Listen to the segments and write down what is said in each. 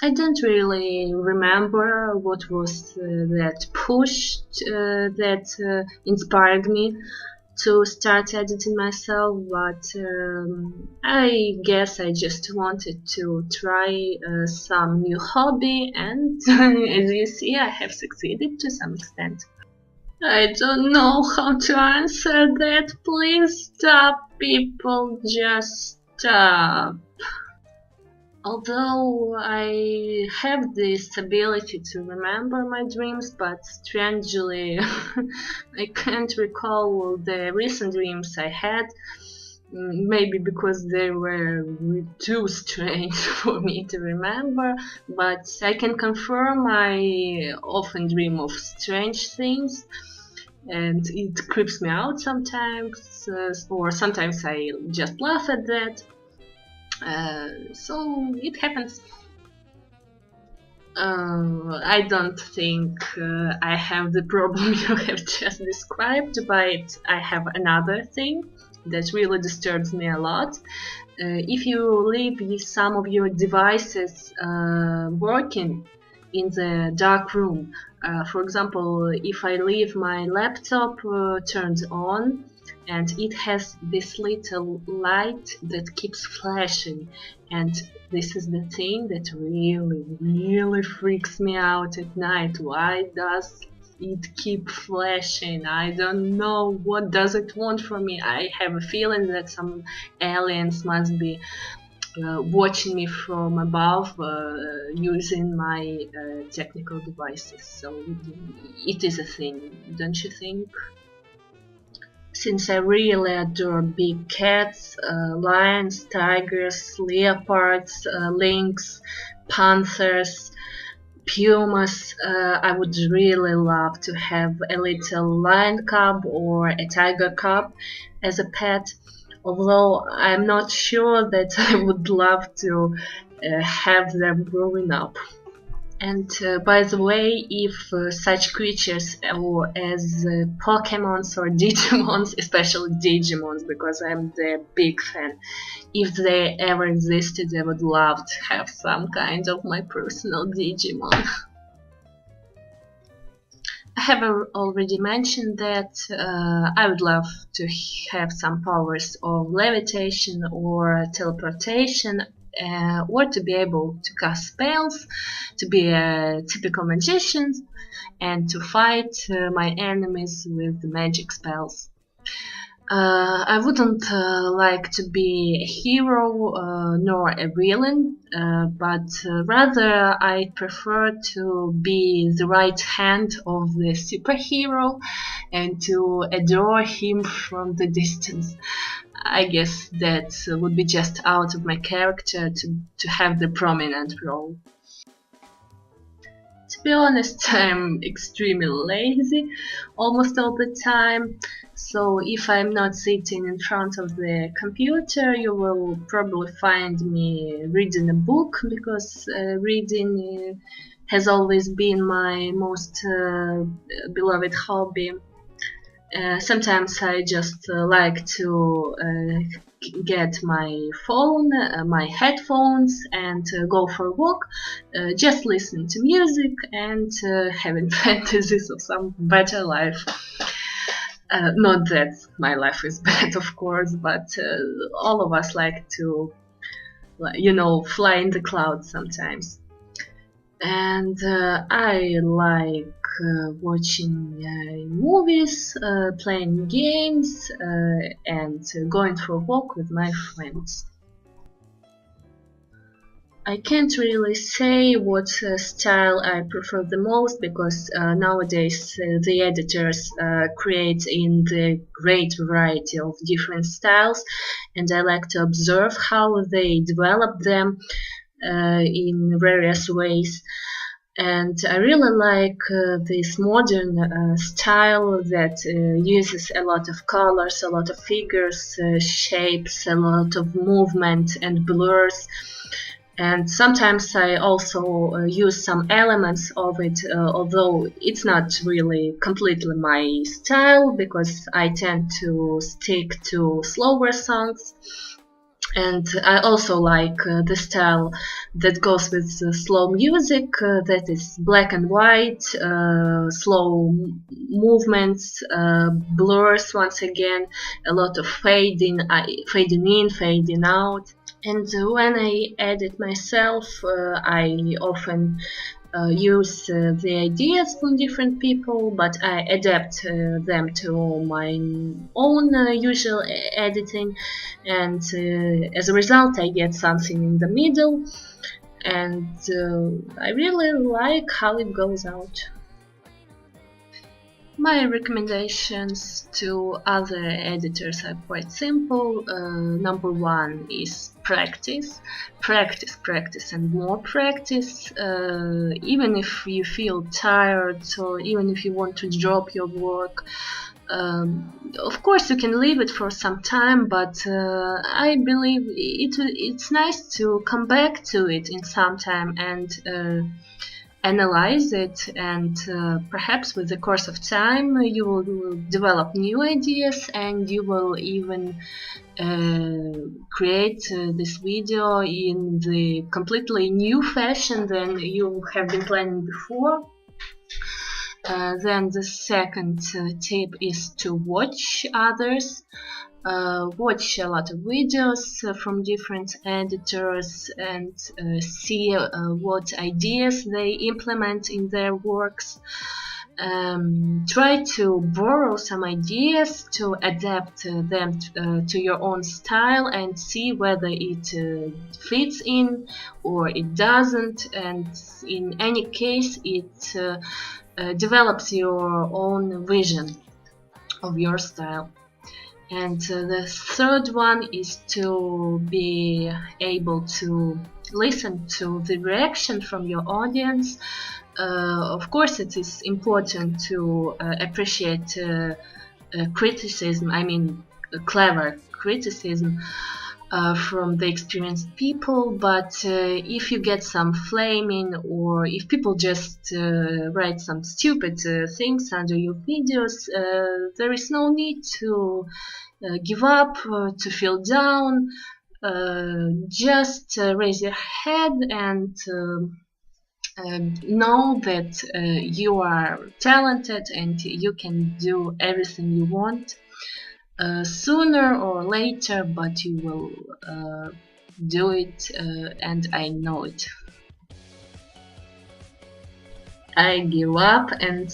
I don't really remember what was that push that inspired me to start editing myself, but I guess I just wanted to try some new hobby, and as you see, I have succeeded to some extent. I don't know how to answer that. Please stop, people. Just stop. Although I have this ability to remember my dreams, but strangely I can't recall the recent dreams I had. Maybe because they were too strange for me to remember, but I can confirm I often dream of strange things, and it creeps me out sometimes, or sometimes I just laugh at that. So it happens. I don't think I have the problem you have just described, but I have another thing that really disturbs me a lot. If you leave some of your devices working in the dark room, for example, if I leave my laptop turned on, and it has this little light that keeps flashing, and this is the thing that really freaks me out at night. Why does it keep flashing? I don't know. What does it want from me? I have a feeling that some aliens must be watching me from above using my technical devices. So it is a thing, don't you think? Since I really adore big cats, lions, tigers, leopards, lynx, panthers, pumas, I would really love to have a little lion cub or a tiger cub as a pet, although I'm not sure that I would love to have them growing up. And by the way, if such creatures as Pokemons or Digimons, especially Digimons, because I'm the big fan, if they ever existed, I would love to have some kind of my personal Digimon. I have already mentioned that I would love to have some powers of levitation or teleportation, or to be able to cast spells, to be a typical magician, and to fight my enemies with magic spells. I wouldn't like to be a hero nor a villain, but rather I prefer to be the right hand of the superhero and to adore him from the distance. I guess that would be just out of my character to have the prominent role. To be honest, I'm extremely lazy almost all the time, so if I'm not sitting in front of the computer, you will probably find me reading a book, because reading has always been my most beloved hobby. Sometimes I just like to get my phone, my headphones, and go for a walk, just listen to music and having fantasies of some better life. Not that my life is bad, of course, but all of us like to, fly in the clouds sometimes. And I like watching movies, playing games, and going for a walk with my friends. I can't really say what style I prefer the most, because nowadays the editors create in the great variety of different styles, and I like to observe how they develop them in various ways. And I really like this modern style that uses a lot of colors, a lot of figures, shapes, a lot of movement and blurs. And sometimes I also use some elements of it, although it's not really completely my style, because I tend to stick to slower songs. And I also like the style that goes with slow music, that is black and white, slow movements, blurs once again, a lot of fading in, fading out. And when I edit myself, I often use the ideas from different people, but I adapt them to my own usual editing, and as a result I get something in the middle, and I really like how it goes out. My recommendations to other editors are quite simple. Number one is practice, practice, and more practice. Even if you feel tired, or even if you want to drop your work, of course you can leave it for some time, but I believe it's nice to come back to it in some time and analyze it, and perhaps with the course of time you will develop new ideas, and you will even create this video in the completely new fashion than you have been planning before. Then the second tip is to watch others. Watch a lot of videos from different editors and see what ideas they implement in their works. Try to borrow some ideas to adapt them to your own style, and see whether it fits in or it doesn't, and in any case it develops your own vision of your style. And the third one is to be able to listen to the reaction from your audience. Of course, it is important to appreciate criticism, I mean clever criticism from the experienced people, but if you get some flaming, or if people just write some stupid things under your videos, there is no need to give up, to feel down. Just raise your head and know that you are talented and you can do everything you want. Sooner or later, but you will do it, and I know it. I give up, and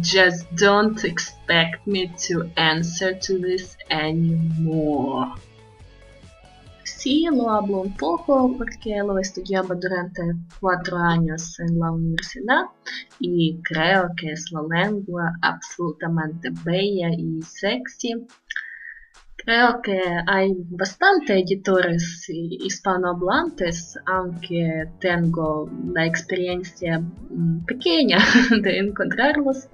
just don't expect me to answer to this anymore. Sí, lo hablo un poco porque lo estudiaba durante 4 años en la universidad y creo que es la lengua absolutamente bella y sexy. Creo que hay bastante editores hispanohablantes, aunque tengo la experiencia pequeña de encontrarlos,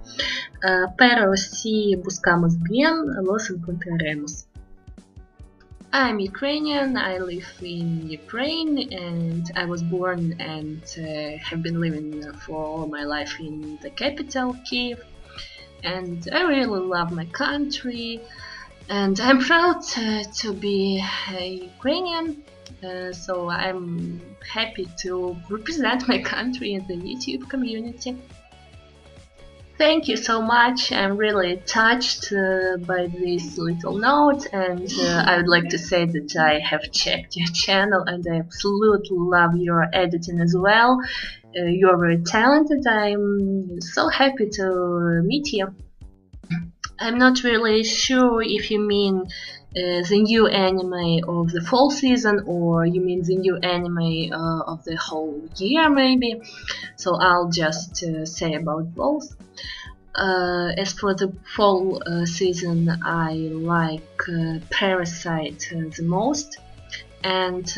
pero si buscamos bien, los encontraremos. I'm Ukrainian, I live in Ukraine, and I was born and have been living for all my life in the capital, Kyiv, and I really love my country, and I'm proud to be a Ukrainian, so I'm happy to represent my country in the YouTube community. Thank you so much. I'm really touched by this little note, and I would like to say that I have checked your channel and I absolutely love your editing as well. You're very talented. I'm so happy to meet you. I'm not really sure if you mean the new anime of the fall season, or you mean the new anime of the whole year maybe, so I'll just say about both. As for the fall season, I like Parasite the most, and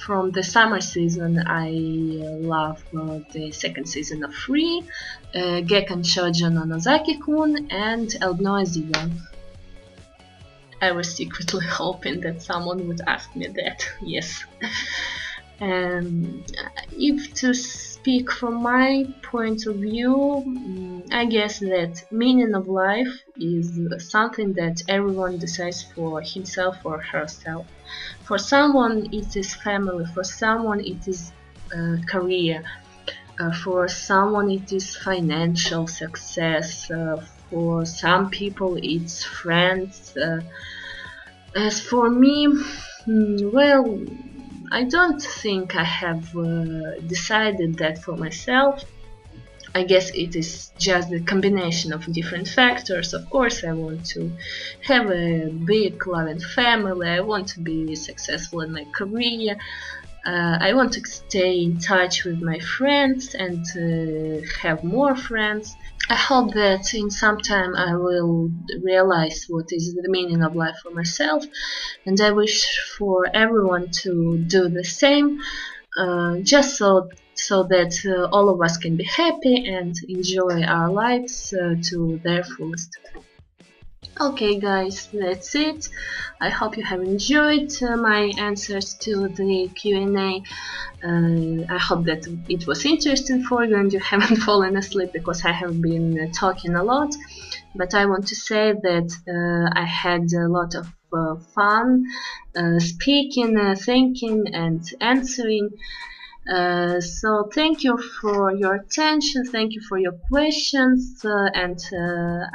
from the summer season I love the second season of Free, Gekkan Shoujo no Nozaki-kun, and Elbnoisian. I was secretly hoping that someone would ask me that, yes. If to speak from my point of view, I guess that meaning of life is something that everyone decides for himself or herself. For someone it is family, for someone it is career, for someone it is financial success, for some people it's friends. As for me, well, I don't think I have decided that for myself. I guess it is just the combination of different factors. Of course, I want to have a big loving family, I want to be successful in my career, I want to stay in touch with my friends and have more friends. I hope that in some time I will realize what is the meaning of life for myself, and I wish for everyone to do the same, just so that all of us can be happy and enjoy our lives to their fullest. Okay guys, that's it. I hope you have enjoyed my answers to the Q&A. I hope that it was interesting for you and you haven't fallen asleep because I have been talking a lot. But I want to say that I had a lot of fun speaking, thinking and answering. So thank you for your attention, thank you for your questions, and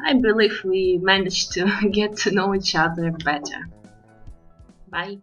I believe we managed to get to know each other better. Bye.